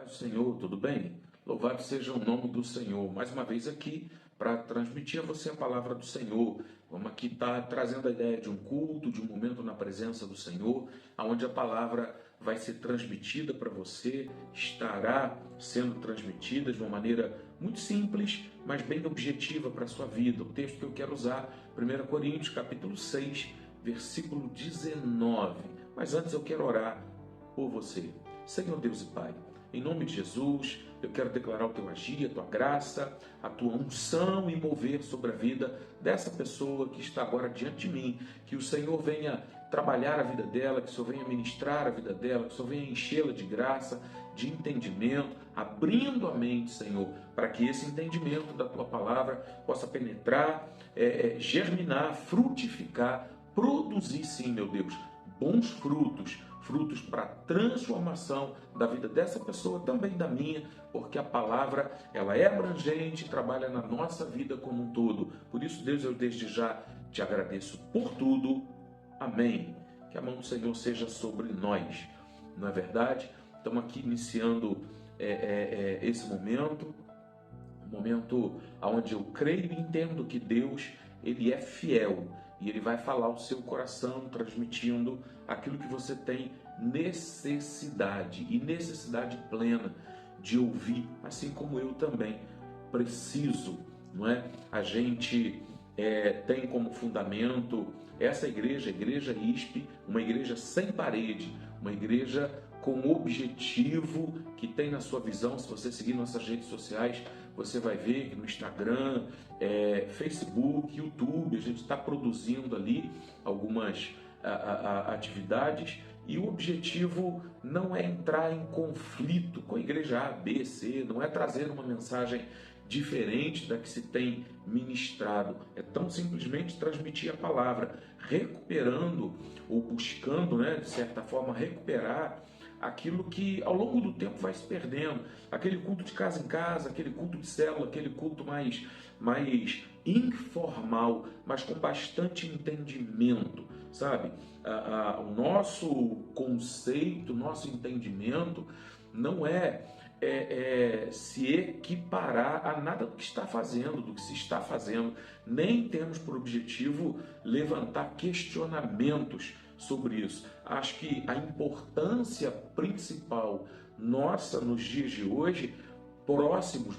do Senhor, tudo bem? Louvado seja o nome do Senhor. Mais uma vez aqui para transmitir a você a palavra do Senhor. Vamos aqui estar trazendo a ideia de um culto, de um momento na presença do Senhor, onde a palavra vai ser transmitida para você, estará sendo transmitida de uma maneira muito simples, mas bem objetiva para a sua vida. O texto que eu quero usar, 1 Coríntios, capítulo 6, versículo 19. Mas antes eu quero orar por você. Senhor Deus e Pai, em nome de Jesus, eu quero declarar o teu agir, a tua graça, a tua unção e mover sobre a vida dessa pessoa que está agora diante de mim. Que o Senhor venha trabalhar a vida dela, que o Senhor venha ministrar a vida dela, que o Senhor venha enchê-la de graça, de entendimento, abrindo a mente, Senhor, para que esse entendimento da tua palavra possa penetrar, germinar, frutificar, produzir sim, meu Deus, bons frutos para a transformação da vida dessa pessoa, também da minha, porque a palavra, ela é abrangente, trabalha na nossa vida como um todo. Por isso, Deus, eu desde já te agradeço por tudo. Amém. Que a mão do Senhor seja sobre nós. Não é verdade? Estamos aqui iniciando esse momento, um momento onde eu creio e entendo que Deus, Ele é fiel. E Ele vai falar ao seu coração, transmitindo aquilo que você tem necessidade, e necessidade plena de ouvir, assim como eu também preciso, não é? A gente tem como fundamento essa igreja, a Igreja ISP, uma igreja sem parede, uma igreja com objetivo, que tem na sua visão. Se você seguir nossas redes sociais, você vai ver que no Instagram, Facebook, YouTube, a gente está produzindo ali algumas atividades, e o objetivo não é entrar em conflito com a igreja A, B, C, não é trazer uma mensagem diferente da que se tem ministrado, é tão simplesmente transmitir a palavra, recuperando ou buscando, de certa forma, recuperar aquilo que ao longo do tempo vai se perdendo, aquele culto de casa em casa, aquele culto de célula, aquele culto mais informal, mas com bastante entendimento, sabe? O nosso conceito, nosso entendimento não se equiparar a nada do que está fazendo, do que se está fazendo, nem temos por objetivo levantar questionamentos sobre isso. Acho que a importância principal nossa nos dias de hoje,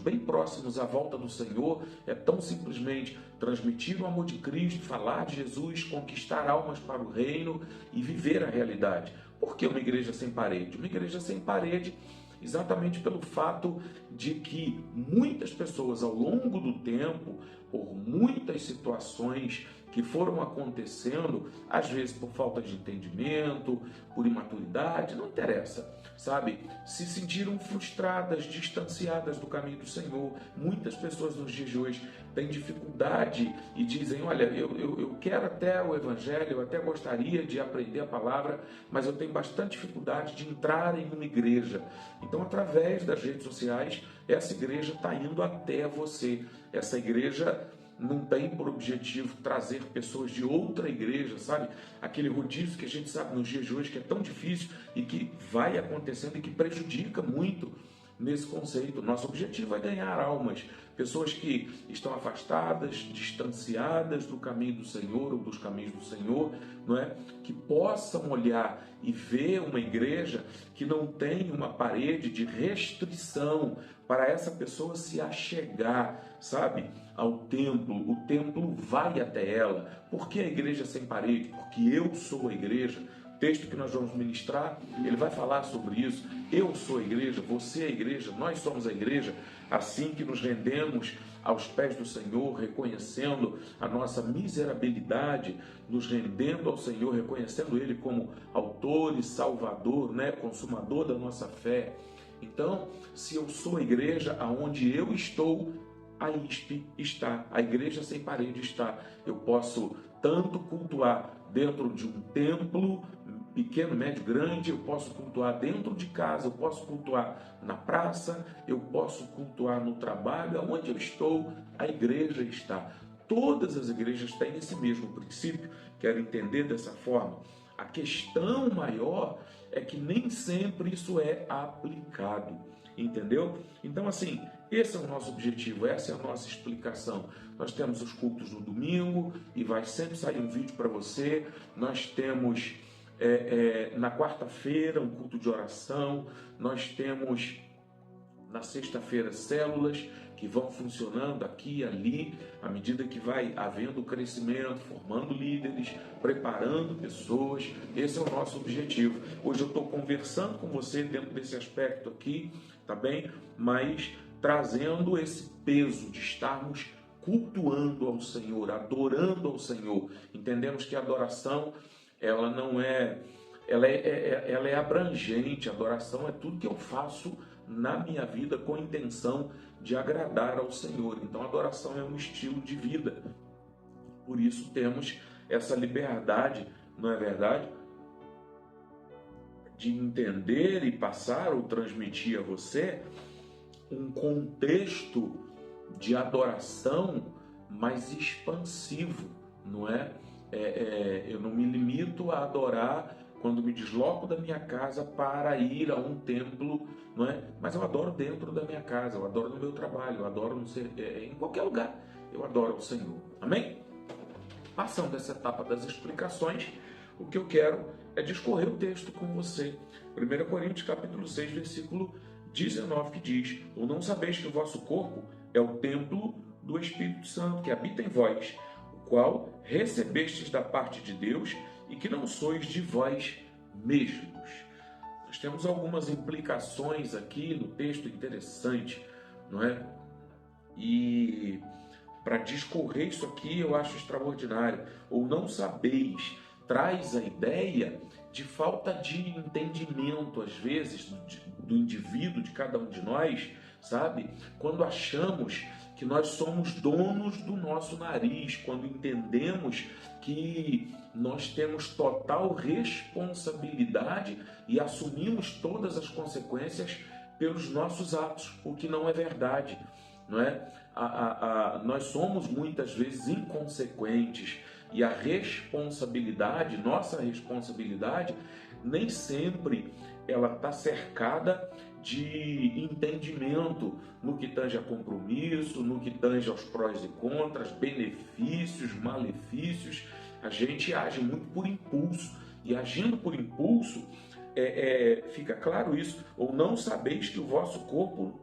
bem próximos à volta do Senhor, é tão simplesmente transmitir o amor de Cristo, falar de Jesus, conquistar almas para o reino e viver a realidade. Por que uma igreja sem parede? Uma igreja sem parede exatamente pelo fato de que muitas pessoas ao longo do tempo, por muitas situações que foram acontecendo, às vezes por falta de entendimento, por imaturidade, não interessa, sabe? Se sentiram frustradas, distanciadas do caminho do Senhor. Muitas pessoas nos dias de hoje têm dificuldade e dizem: olha, eu quero até o Evangelho, eu até gostaria de aprender a palavra, mas eu tenho bastante dificuldade de entrar em uma igreja. Então, através das redes sociais, essa igreja está indo até você. Essa igreja não tem por objetivo trazer pessoas de outra igreja, sabe? Aquele rodízio que a gente sabe nos dias de hoje que é tão difícil e que vai acontecendo e que prejudica muito nesse conceito. Nosso objetivo é ganhar almas, pessoas que estão afastadas, distanciadas do caminho do Senhor ou dos caminhos do Senhor, não é? Que possam olhar e ver uma igreja que não tem uma parede de restrição para essa pessoa se achegar, sabe, ao templo. O templo vai até ela. Por que a igreja sem parede? Porque eu sou a igreja. O texto que nós vamos ministrar, ele vai falar sobre isso. Eu sou a igreja, você é a igreja, nós somos a igreja. Assim que nos rendemos aos pés do Senhor, reconhecendo a nossa miserabilidade, nos rendendo ao Senhor, reconhecendo Ele como autor e salvador, consumador da nossa fé. Então, se eu sou a igreja, aonde eu estou, a ISP está, a igreja sem parede está. Eu posso tanto cultuar dentro de um templo, pequeno, médio, grande, eu posso cultuar dentro de casa, eu posso cultuar na praça, eu posso cultuar no trabalho, aonde eu estou, a igreja está. Todas as igrejas têm esse mesmo princípio, quero entender dessa forma. A questão maior é que nem sempre isso é aplicado, entendeu? Então, assim, esse é o nosso objetivo, essa é a nossa explicação. Nós temos os cultos no domingo e vai sempre sair um vídeo para você. Nós temos na quarta-feira um culto de oração. Nós temos na sexta-feira células que vão funcionando aqui e ali, à medida que vai havendo crescimento, formando líderes, preparando pessoas. Esse é o nosso objetivo. Hoje eu estou conversando com você dentro desse aspecto aqui, tá bem? Mas trazendo esse peso de estarmos cultuando ao Senhor, adorando ao Senhor. Entendemos que a adoração, ela não é, ela é abrangente. A adoração é tudo que eu faço na minha vida com a intenção de agradar ao Senhor. Então a adoração é um estilo de vida. Por isso temos essa liberdade, não é verdade? De entender e passar ou transmitir a você um contexto de adoração mais expansivo, não é? Eu não me limito a adorar quando me desloco da minha casa para ir a um templo, não é? Mas eu adoro dentro da minha casa, eu adoro no meu trabalho, eu adoro em qualquer lugar, eu adoro ao Senhor. Amém? Passando essa etapa das explicações, o que eu quero é discorrer o texto com você. 1 Coríntios capítulo 6, versículo 19, que diz: ou não sabeis que o vosso corpo é o templo do Espírito Santo, que habita em vós, o qual recebestes da parte de Deus, e que não sois de vós mesmos. Nós temos algumas implicações aqui no texto interessante, não é? E para discorrer isso aqui eu acho extraordinário. Ou não sabeis, traz a ideia de falta de entendimento, às vezes, do indivíduo, de cada um de nós, sabe? Quando achamos que nós somos donos do nosso nariz, quando entendemos que nós temos total responsabilidade e assumimos todas as consequências pelos nossos atos, o que não é verdade, não é? Nós somos muitas vezes inconsequentes e a responsabilidade, nossa responsabilidade, nem sempre ela está cercada de entendimento no que tange a compromisso, no que tange aos prós e contras, benefícios, malefícios. A gente age muito por impulso, e agindo por impulso, fica claro isso. Ou não sabeis que o vosso corpo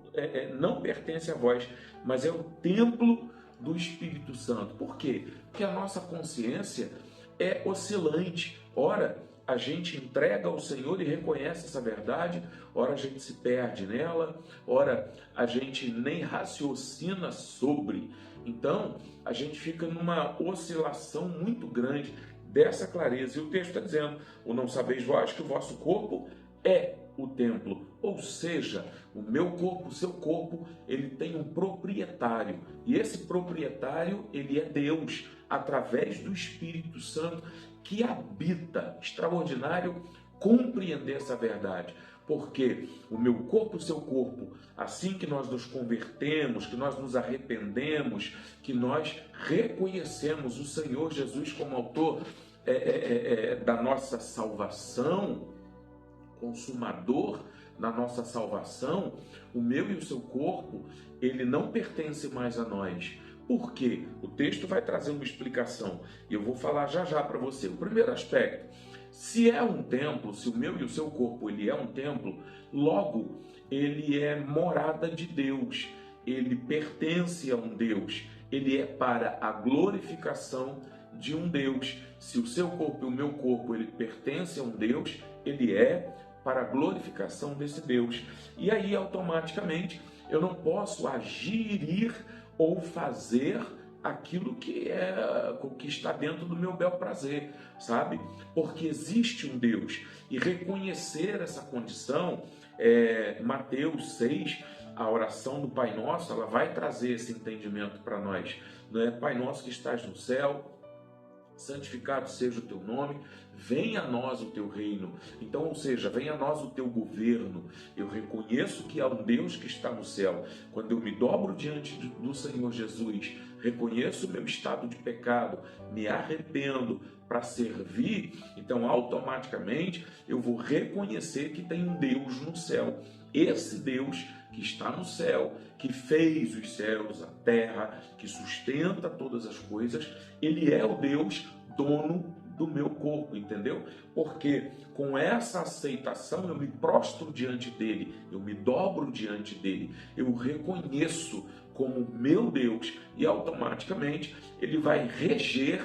não pertence a vós, mas é o templo do Espírito Santo. Por quê? Porque a nossa consciência é oscilante. Ora, a gente entrega ao Senhor e reconhece essa verdade, ora a gente se perde nela, ora a gente nem raciocina sobre. Então, a gente fica numa oscilação muito grande dessa clareza. E o texto está dizendo: ou não sabeis vós que o vosso corpo é o templo. Ou seja, o meu corpo, o seu corpo, ele tem um proprietário. E esse proprietário, ele é Deus, através do Espírito Santo, que habita. Extraordinário compreender essa verdade. Porque o meu corpo, o seu corpo, assim que nós nos convertemos, que nós nos arrependemos, que nós reconhecemos o Senhor Jesus como autor da nossa salvação, consumador da nossa salvação, o meu e o seu corpo, ele não pertence mais a nós. Por quê? O texto vai trazer uma explicação e eu vou falar já já para você. O primeiro aspecto: se é um templo, se o meu e o seu corpo ele é um templo, logo ele é morada de Deus, ele pertence a um Deus, ele é para a glorificação de um Deus. Se o seu corpo e o meu corpo ele pertence a um Deus, ele é para a glorificação desse Deus. E aí automaticamente eu não posso agir ou fazer aquilo que está dentro do meu bel prazer, sabe? Porque existe um Deus, e reconhecer essa condição, Mateus 6, a oração do Pai Nosso, ela vai trazer esse entendimento para nós, não é? Pai nosso que estás no céu, santificado seja o teu nome, venha a nós o teu reino. Então, ou seja, venha a nós o teu governo. Eu reconheço que há um Deus que está no céu. Quando eu me dobro diante do Senhor Jesus, reconheço o meu estado de pecado, me arrependo para servir, então automaticamente eu vou reconhecer que tem um Deus no céu. Esse Deus que está no céu, que fez os céus, a terra, que sustenta todas as coisas, ele é o Deus dono do meu corpo, entendeu? Porque com essa aceitação eu me prostro diante dele, eu me dobro diante dele, eu reconheço como meu Deus e automaticamente ele vai reger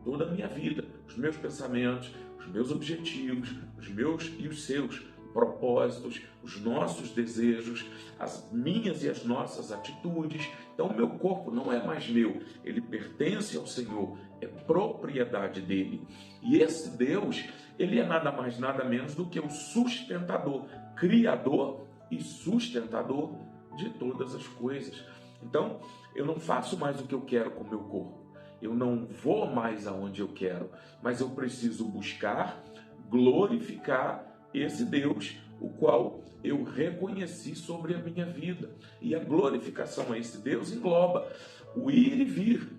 toda a minha vida, os meus pensamentos, os meus objetivos, os meus e os seus propósitos, os nossos desejos, as minhas e as nossas atitudes. Então o meu corpo não é mais meu, ele pertence ao Senhor, é propriedade dele. E esse Deus, ele é nada mais nada menos do que o sustentador, criador e sustentador de todas as coisas. Então eu não faço mais o que eu quero com o meu corpo, eu não vou mais aonde eu quero, mas eu preciso buscar glorificar esse Deus, o qual eu reconheci sobre a minha vida. E a glorificação a esse Deus engloba o ir e vir,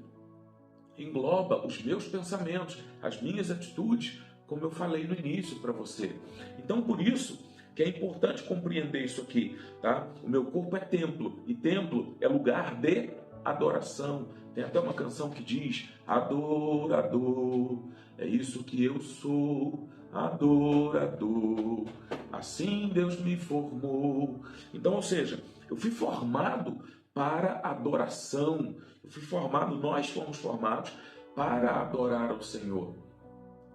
engloba os meus pensamentos, as minhas atitudes, como eu falei no início para você. Então, por isso que é importante compreender isso aqui, tá? O meu corpo é templo, e templo é lugar de adoração. Tem até uma canção que diz: adorador, é isso que eu sou, adorador, assim Deus me formou. Então, ou seja, eu fui formado para adoração, nós fomos formados para adorar ao Senhor.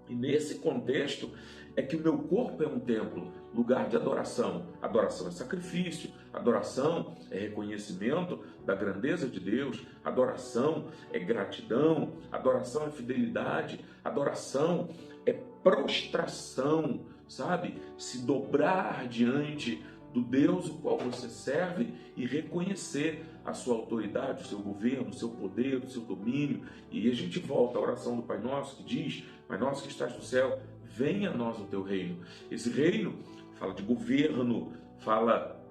E nesse contexto é que o meu corpo é um templo, lugar de adoração. Adoração é sacrifício, adoração é reconhecimento da grandeza de Deus, adoração é gratidão, adoração é fidelidade, adoração é prostração, sabe? Se dobrar diante do Deus o qual você serve e reconhecer a sua autoridade, o seu governo, o seu poder, o seu domínio. E a gente volta à oração do Pai Nosso que diz: Pai Nosso que estás no céu, venha a nós o teu reino. Esse reino fala de governo, fala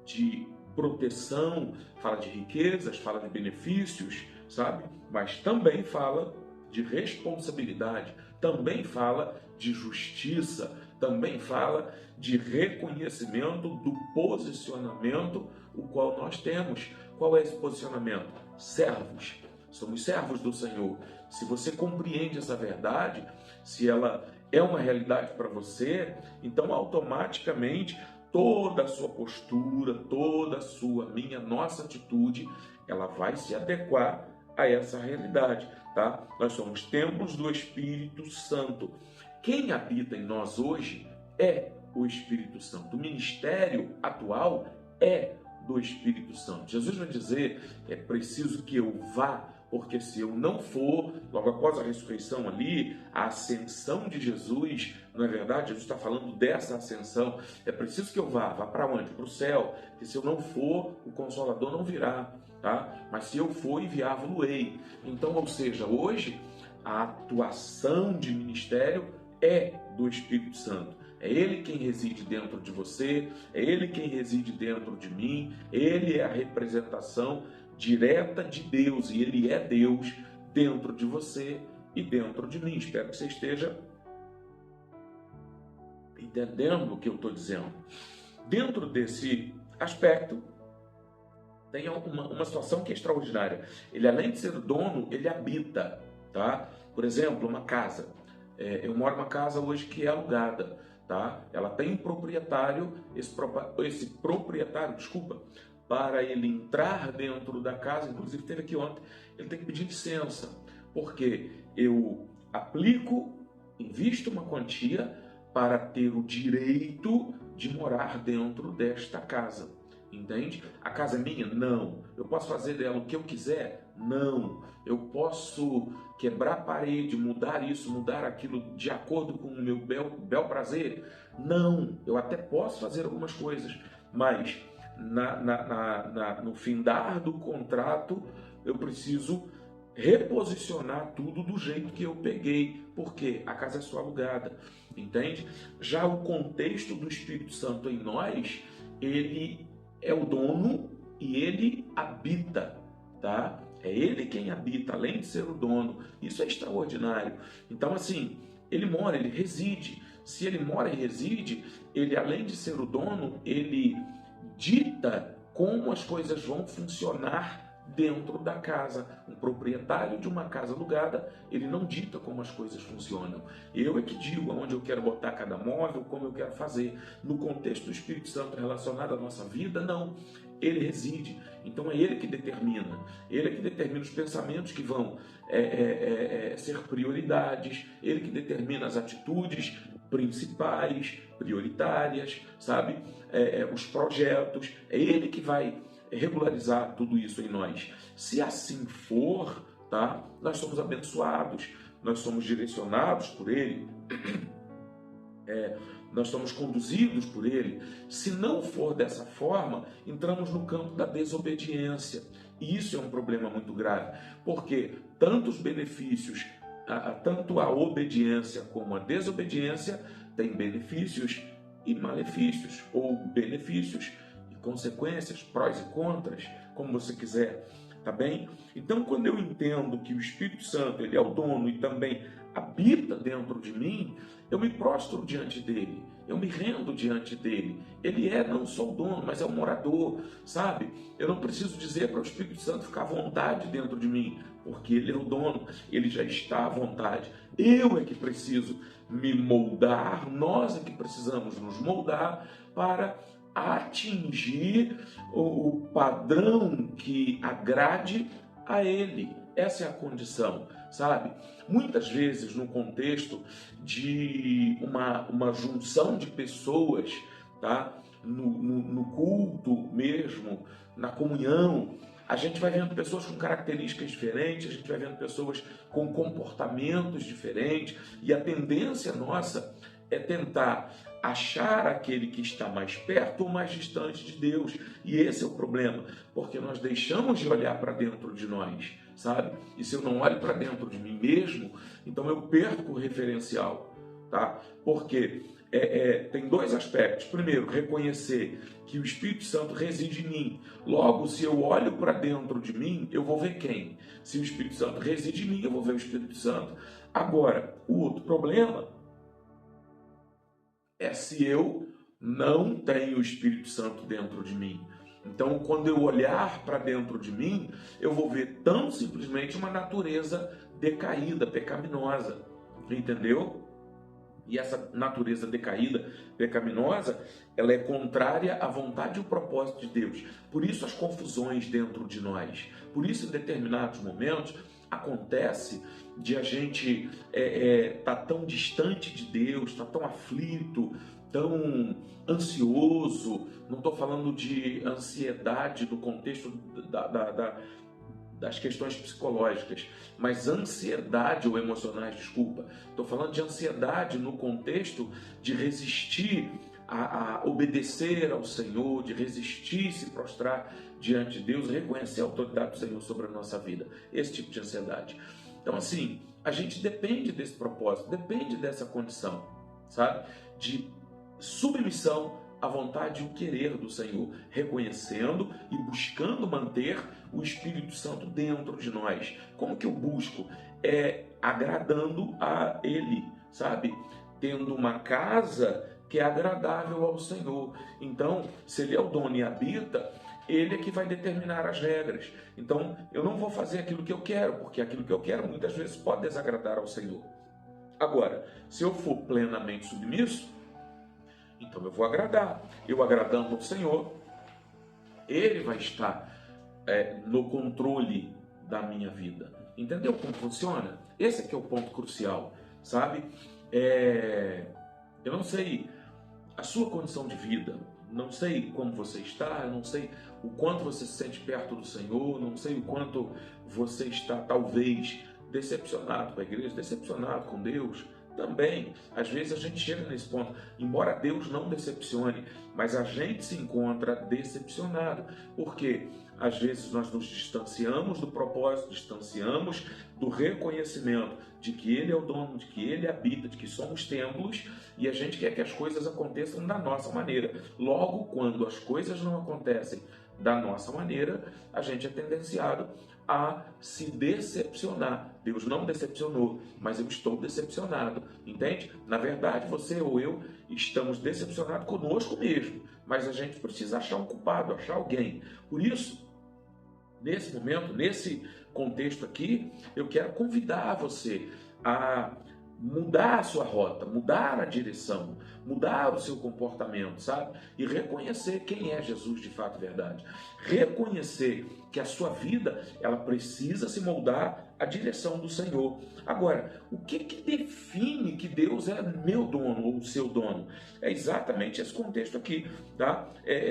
de proteção, fala de riquezas, fala de benefícios, sabe? Mas também fala de responsabilidade, também fala de justiça, também fala de reconhecimento do posicionamento o qual nós temos. Qual é esse posicionamento? Servos. Somos servos do Senhor. Se você compreende essa verdade, se ela é uma realidade para você, então automaticamente toda a sua postura, toda a sua, nossa atitude, ela vai se adequar a essa realidade, tá? Nós somos templos do Espírito Santo. Quem habita em nós hoje é o Espírito Santo. O ministério atual é do Espírito Santo. Jesus vai dizer: é preciso que eu vá, porque se eu não for, logo após a ressurreição ali, a ascensão de Jesus, não é verdade? Jesus está falando dessa ascensão. É preciso que eu vá para onde? Para o céu. Porque se eu não for, o Consolador não virá, tá? Mas se eu for, enviá-lo-ei. Então, ou seja, hoje a atuação de ministério é do Espírito Santo. É Ele quem reside dentro de você, é Ele quem reside dentro de mim, Ele é a representação direta de Deus e Ele é Deus dentro de você e dentro de mim. Espero que você esteja entendendo o que eu estou dizendo. Dentro desse aspecto, tem uma situação que é extraordinária. Ele, além de ser dono, ele habita, tá? Por exemplo, uma casa. Eu moro numa casa hoje que é alugada, tá? Ela tem um proprietário, esse proprietário, para ele entrar dentro da casa, inclusive teve aqui ontem, ele tem que pedir licença, porque eu invisto uma quantia para ter o direito de morar dentro desta casa, entende? A casa é minha? Não. Eu posso fazer dela o que eu quiser? Não. Eu posso quebrar a parede, mudar isso, mudar aquilo de acordo com o meu bel prazer? Não. Eu até posso fazer algumas coisas, mas no findar do contrato eu preciso reposicionar tudo do jeito que eu peguei, porque a casa é sua alugada, entende? Já o contexto do Espírito Santo em nós, ele é o dono e ele habita, tá? É ele quem habita, além de ser o dono. Isso é extraordinário. Então, assim, ele mora, ele reside. Se ele mora e reside, ele, além de ser o dono, ele dita como as coisas vão funcionar dentro da casa. Um proprietário de uma casa alugada, ele não dita como as coisas funcionam. Eu é que digo aonde eu quero botar cada móvel, como eu quero fazer. No contexto do Espírito Santo relacionado à nossa vida, não. Ele reside. Então é ele que determina. Ele é que determina os pensamentos que vão ser prioridades. Ele que determina as atitudes principais, prioritárias, sabe? Os projetos. É ele que vai regularizar tudo isso em nós. Se assim for, tá? Nós somos abençoados, nós somos direcionados por ele, nós somos conduzidos por ele. Se não for dessa forma, entramos no campo da desobediência. E isso é um problema muito grave, porque tanto os benefícios, tanto a obediência como a desobediência têm benefícios e malefícios, ou benefícios consequências, prós e contras, como você quiser, tá bem? Então, quando eu entendo que o Espírito Santo, ele é o dono e também habita dentro de mim, eu me prostro diante dele, eu me rendo diante dele. Ele é não só o dono, mas é o morador, sabe? Eu não preciso dizer para o Espírito Santo ficar à vontade dentro de mim, porque ele é o dono, ele já está à vontade. Eu é que preciso me moldar, nós é que precisamos nos moldar para atingir o padrão que agrade a ele. Essa é a condição, sabe? Muitas vezes, no contexto de uma junção de pessoas, tá? No culto mesmo, na comunhão, a gente vai vendo pessoas com características diferentes, a gente vai vendo pessoas com comportamentos diferentes, e a tendência nossa é tentar achar aquele que está mais perto ou mais distante de Deus. E esse é o problema, porque nós deixamos de olhar para dentro de nós, sabe? E se eu não olho para dentro de mim mesmo, então eu perco o referencial, tá? Porque tem dois aspectos. Primeiro, reconhecer que o Espírito Santo reside em mim. Logo, se eu olho para dentro de mim, eu vou ver quem? Se o Espírito Santo reside em mim, eu vou ver o Espírito Santo. Agora, o outro problema é se eu não tenho o Espírito Santo dentro de mim. Então, quando eu olhar para dentro de mim, eu vou ver tão simplesmente uma natureza decaída, pecaminosa, entendeu? E essa natureza decaída, pecaminosa, ela é contrária à vontade e ao propósito de Deus. Por isso as confusões dentro de nós. Por isso, em determinados momentos, acontece de a gente tá tão distante de Deus, tá tão aflito, tão ansioso. Não estou falando de ansiedade no contexto das questões psicológicas, mas ansiedade ou emocionais, desculpa. Estou falando de ansiedade no contexto de resistir a obedecer ao Senhor, de resistir, se prostrar diante de Deus, reconhecer a autoridade do Senhor sobre a nossa vida. Esse tipo de ansiedade. Então, assim, a gente depende desse propósito, depende dessa condição, sabe? De submissão à vontade e o querer do Senhor, reconhecendo e buscando manter o Espírito Santo dentro de nós. Como que eu busco? Agradando a Ele, sabe? Tendo uma casa que é agradável ao Senhor. Então, se Ele é o dono e habita, Ele é que vai determinar as regras. Então, eu não vou fazer aquilo que eu quero, porque aquilo que eu quero muitas vezes pode desagradar ao Senhor. Agora, se eu for plenamente submisso, então eu vou agradar. Eu agradando ao Senhor, Ele vai estar no controle da minha vida. Entendeu como funciona? Esse aqui é o ponto crucial, sabe? Eu não sei a sua condição de vida, não sei como você está, eu não sei o quanto você se sente perto do Senhor, não sei o quanto você está, talvez, decepcionado com a igreja, decepcionado com Deus, Também, às vezes a gente chega nesse ponto, embora Deus não decepcione, mas a gente se encontra decepcionado, porque às vezes nós nos distanciamos do propósito, distanciamos do reconhecimento de que Ele é o dono, de que Ele habita, de que somos templos, e a gente quer que as coisas aconteçam da nossa maneira. Logo, quando as coisas não acontecem da nossa maneira, a gente é tendenciado a se decepcionar. Deus não decepcionou, mas eu estou decepcionado, entende? Na verdade, você ou eu estamos decepcionados conosco mesmo, mas a gente precisa achar um culpado, achar alguém. Por isso, nesse momento, nesse contexto aqui, eu quero convidar você a mudar a sua rota, mudar a direção, mudar o seu comportamento, sabe? E reconhecer quem é Jesus de fato e verdade. Reconhecer que a sua vida, ela precisa se moldar à direção do Senhor. Agora, o que define que Deus é meu dono ou seu dono? É exatamente esse contexto aqui, tá?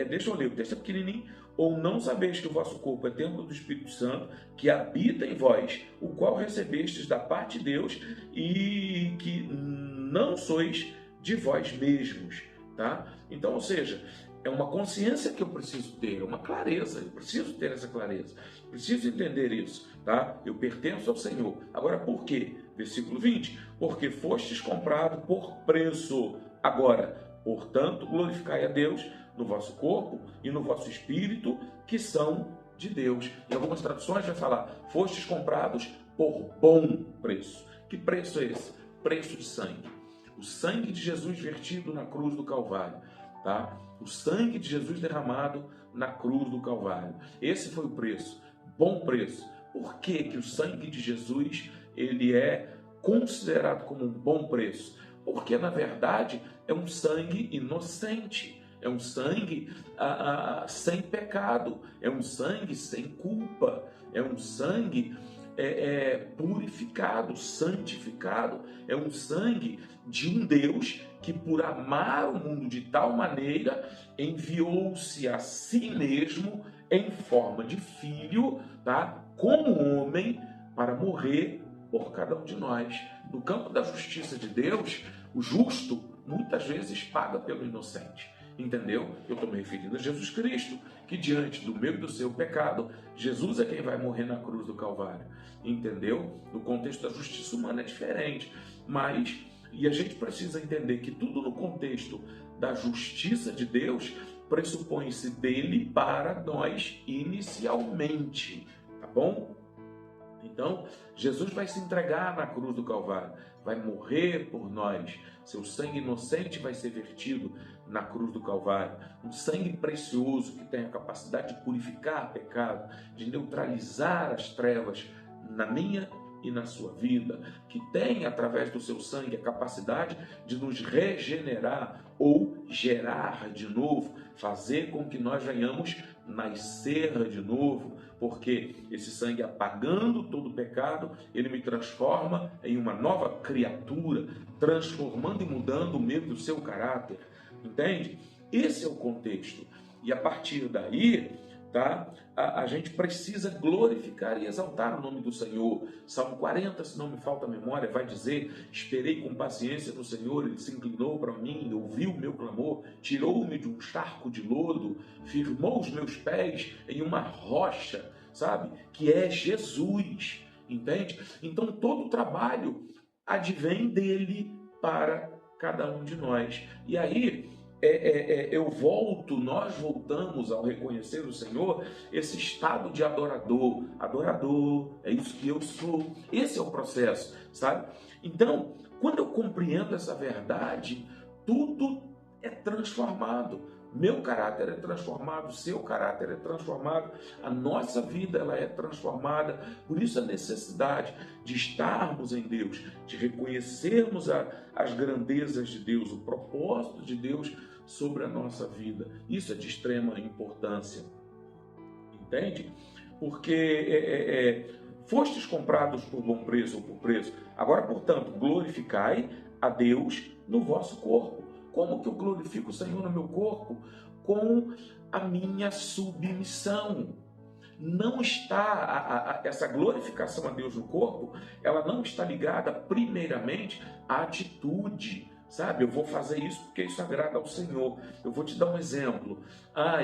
Deixa eu ler, o texto é pequenininho. Ou não sabeis que o vosso corpo é templo do Espírito Santo, que habita em vós, o qual recebestes da parte de Deus, e que não sois de vós mesmos, tá? Então, ou seja, é uma consciência que eu preciso ter, uma clareza, eu preciso ter essa clareza, preciso entender isso, tá? Eu pertenço ao Senhor. Agora, por quê? Versículo 20, porque fostes comprado por preço. Agora, portanto, glorificai a Deus no vosso corpo e no vosso espírito, que são de Deus. Em algumas traduções vai falar, fostes comprados por bom preço. Que preço é esse? Preço de sangue. O sangue de Jesus vertido na cruz do Calvário, tá? O sangue de Jesus derramado na cruz do Calvário. Esse foi o preço, bom preço. Por que que o sangue de Jesus, ele é considerado como um bom preço? Porque, na verdade, é um sangue inocente. É um sangue sem pecado, é um sangue sem culpa, é um sangue purificado, santificado, é um sangue de um Deus que, por amar o mundo de tal maneira, enviou-se a si mesmo em forma de filho, tá? Como homem, para morrer por cada um de nós. No campo da justiça de Deus, o justo muitas vezes paga pelo inocente. Entendeu? Eu estou me referindo a Jesus Cristo, que diante do meu e do seu pecado, Jesus é quem vai morrer na cruz do Calvário. Entendeu? No contexto da justiça humana é diferente. E a gente precisa entender que tudo no contexto da justiça de Deus pressupõe-se dele para nós inicialmente. Tá bom? Então, Jesus vai se entregar na cruz do Calvário, vai morrer por nós. Seu sangue inocente vai ser vertido na cruz do Calvário. Um sangue precioso que tem a capacidade de purificar pecado, de neutralizar as trevas na minha e na sua vida, que tem, através do seu sangue, a capacidade de nos regenerar ou gerar de novo, fazer com que nós venhamos nascer de novo, porque esse sangue, apagando todo o pecado, ele me transforma em uma nova criatura, transformando e mudando o meu e o seu caráter, entende? Esse é o contexto. E a partir daí, tá? A gente precisa glorificar e exaltar o nome do Senhor. Salmo 40, se não me falta a memória, vai dizer: esperei com paciência no Senhor, Ele se inclinou para mim, ouviu o meu clamor, tirou-me de um charco de lodo, firmou os meus pés em uma rocha, sabe? Que é Jesus, entende? Então todo o trabalho advém dele para cada um de nós. E aí nós voltamos ao reconhecer o Senhor, esse estado de adorador, é isso que eu sou, esse é o processo, sabe? Então, quando eu compreendo essa verdade, tudo é transformado, meu caráter é transformado, seu caráter é transformado, a nossa vida ela é transformada. Por isso a necessidade de estarmos em Deus, de reconhecermos as grandezas de Deus, o propósito de Deus sobre a nossa vida. Isso é de extrema importância, entende? Porque fostes comprados por bom preço ou por preço. Agora, portanto, glorificai a Deus no vosso corpo. Como que eu glorifico o Senhor no meu corpo? Com a minha submissão. não está, essa glorificação a Deus no corpo, ela não está ligada primeiramente à atitude, sabe? Eu vou fazer isso porque isso agrada ao Senhor. Eu vou te dar um exemplo.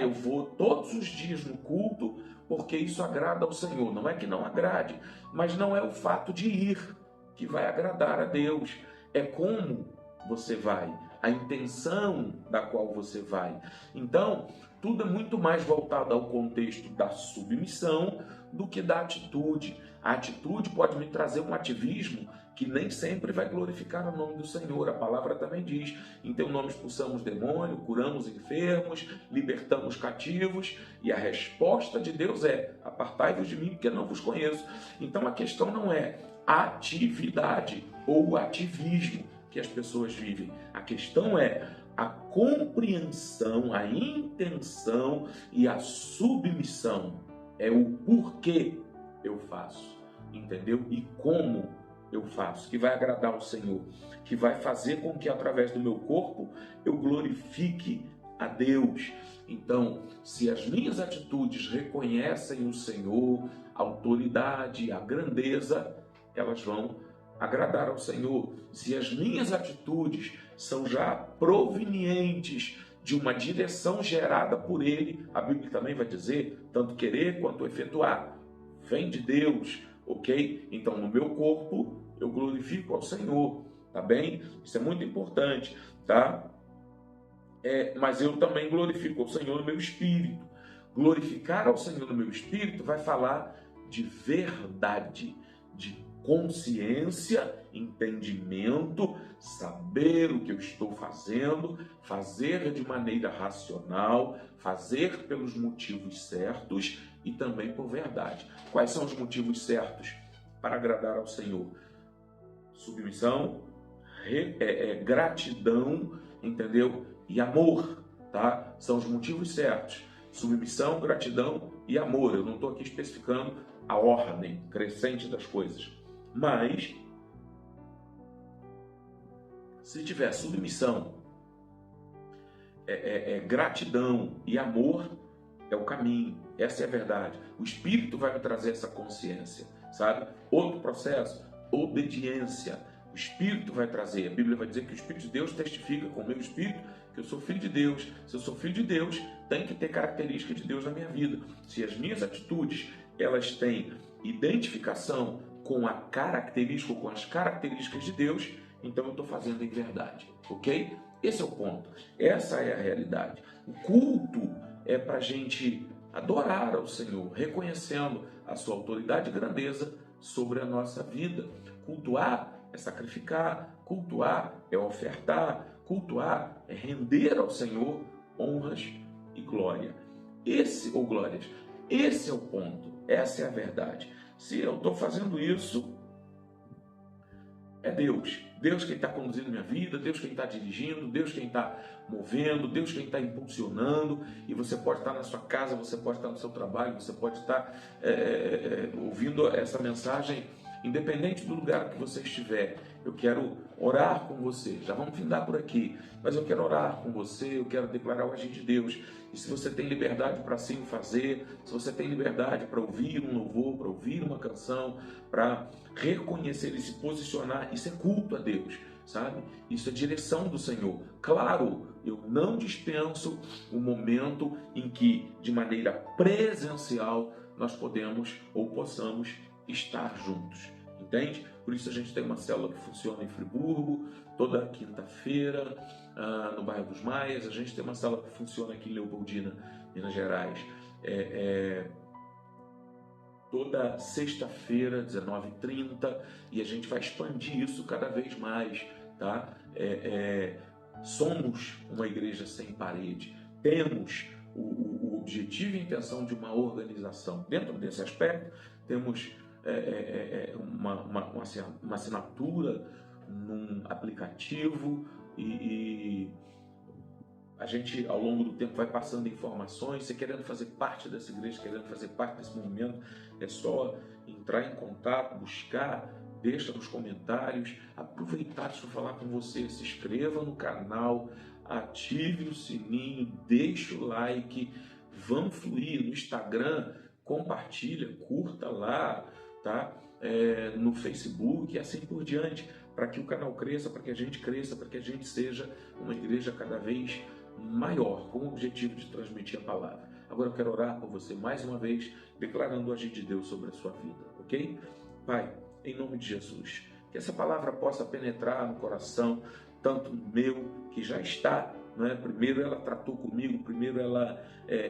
Eu vou todos os dias no culto porque isso agrada ao Senhor. Não é que não agrade, mas não é o fato de ir que vai agradar a Deus. É como você vai, a intenção da qual você vai. Então, tudo é muito mais voltado ao contexto da submissão do que da atitude. A atitude pode me trazer um ativismo que nem sempre vai glorificar o nome do Senhor. A palavra também diz: em teu nome expulsamos demônio, curamos enfermos, libertamos cativos, e a resposta de Deus é: apartai-vos de mim, porque não vos conheço. Então a questão não é atividade ou ativismo que as pessoas vivem. A questão é a compreensão, a intenção e a submissão. É o porquê eu faço, entendeu? E como eu faço, que vai agradar ao Senhor, que vai fazer com que através do meu corpo eu glorifique a Deus. Então, se as minhas atitudes reconhecem o Senhor, a autoridade, a grandeza, elas vão agradar ao Senhor. Se as minhas atitudes são já provenientes de uma direção gerada por Ele, a Bíblia também vai dizer, tanto querer quanto efetuar, vem de Deus, ok? Então, no meu corpo, eu glorifico ao Senhor, tá bem? Isso é muito importante, tá? Mas eu também glorifico ao Senhor no meu espírito. Glorificar ao Senhor no meu espírito vai falar de verdade, de consciência, entendimento, saber o que eu estou fazendo, fazer de maneira racional, fazer pelos motivos certos e também por verdade. Quais são os motivos certos para agradar ao Senhor? Submissão, gratidão, entendeu? E amor, tá? São os motivos certos. Submissão, gratidão e amor. Eu não estou aqui especificando a ordem crescente das coisas. Mas, se tiver submissão, gratidão e amor, é o caminho. Essa é a verdade. O Espírito vai me trazer essa consciência, sabe? Outro processo, obediência. O Espírito vai trazer. A Bíblia vai dizer que o Espírito de Deus testifica com o meu Espírito que eu sou filho de Deus. Se eu sou filho de Deus, tem que ter características de Deus na minha vida. Se as minhas atitudes, elas têm identificação com a característica, ou com as características de Deus, então eu estou fazendo em verdade, ok? Esse é o ponto. Essa é a realidade. O culto é para a gente adorar ao Senhor, reconhecendo a sua autoridade e grandeza sobre a nossa vida. Cultuar é sacrificar, cultuar é ofertar, cultuar é render ao Senhor honras e glória. Glórias. Esse é o ponto, essa é a verdade. Se eu estou fazendo isso, é Deus. Deus quem está conduzindo minha vida, Deus quem está dirigindo, Deus quem está movendo, Deus quem está impulsionando. E você pode estar na sua casa, você pode estar no seu trabalho, você pode estar ouvindo essa mensagem, independente do lugar que você estiver. Eu quero orar com você. Já vamos findar por aqui, mas eu quero orar com você, eu quero declarar o agir de Deus. E se você tem liberdade para assim fazer, se você tem liberdade para ouvir um louvor, para ouvir uma canção, para reconhecer e se posicionar, isso é culto a Deus, sabe? Isso é direção do Senhor. Claro, eu não dispenso o momento em que, de maneira presencial, nós podemos ou possamos estar juntos, entende? Por isso a gente tem uma célula que funciona em Friburgo, toda quinta-feira, no bairro dos Maias. A gente tem uma célula que funciona aqui em Leopoldina, Minas Gerais, toda sexta-feira, 19h30, e a gente vai expandir isso cada vez mais, tá? Somos uma igreja sem parede, temos o objetivo e a intenção de uma organização. Dentro desse aspecto, temos uma assinatura num aplicativo e a gente, ao longo do tempo, vai passando informações. Você querendo fazer parte dessa igreja, querendo fazer parte desse movimento, é só entrar em contato, buscar, deixa nos comentários. Aproveitar para falar com você, se inscreva no canal, ative o sininho, deixe o like, vamos fluir no Instagram. compartilha, curta lá, tá? No Facebook e assim por diante, para que o canal cresça, para que a gente cresça, para que a gente seja uma igreja cada vez maior, com o objetivo de transmitir a palavra. Agora eu quero orar por você mais uma vez, declarando o agir de Deus sobre a sua vida, ok? Pai, em nome de Jesus, que essa palavra possa penetrar no coração, tanto no meu, que já está, né? Primeiro ela tratou comigo, primeiro ela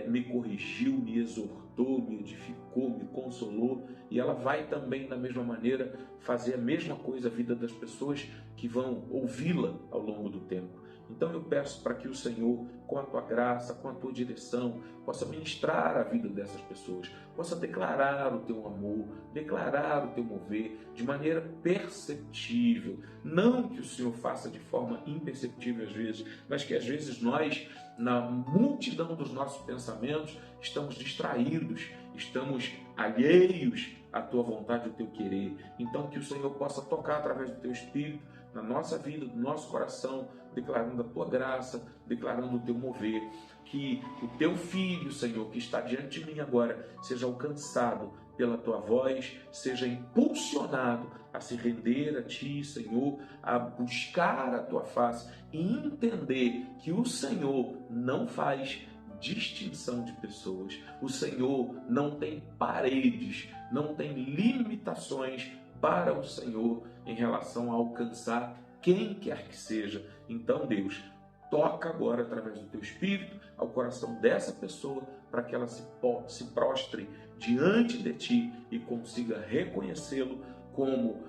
me corrigiu, me exortou, me edificou, me consolou, e ela vai também, da mesma maneira, fazer a mesma coisa a vida das pessoas que vão ouvi-la ao longo do tempo. Então eu peço para que o Senhor, com a tua graça, com a tua direção, possa ministrar a vida dessas pessoas, possa declarar o teu amor, declarar o teu mover de maneira perceptível. Não que o Senhor faça de forma imperceptível às vezes, mas que às vezes nós, na multidão dos nossos pensamentos, estamos distraídos, estamos alheios à tua vontade e ao teu querer. Então que o Senhor possa tocar através do teu Espírito na nossa vida, do nosso coração, declarando a tua graça, declarando o teu mover, que o teu filho, Senhor, que está diante de mim agora, seja alcançado pela tua voz, seja impulsionado a se render a ti, Senhor, a buscar a tua face e entender que o Senhor não faz distinção de pessoas. O Senhor não tem paredes, não tem limitações para o Senhor em relação a alcançar quem quer que seja. Então, Deus, toca agora através do teu Espírito ao coração dessa pessoa para que ela se prostre diante de ti e consiga reconhecê-lo como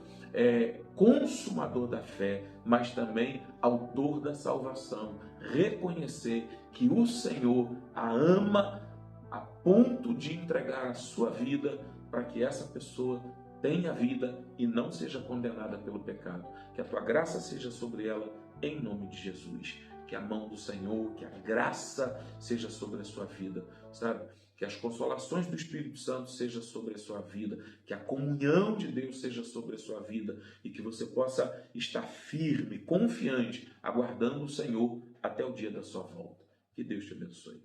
consumador da fé, mas também autor da salvação. Reconhecer que o Senhor a ama a ponto de entregar a sua vida para que essa pessoa tenha vida e não seja condenada pelo pecado. Que a tua graça seja sobre ela, em nome de Jesus. Que a mão do Senhor, que a graça seja sobre a sua vida, sabe? Que as consolações do Espírito Santo seja sobre a sua vida, que a comunhão de Deus seja sobre a sua vida e que você possa estar firme, confiante, aguardando o Senhor até o dia da sua volta. Que Deus te abençoe.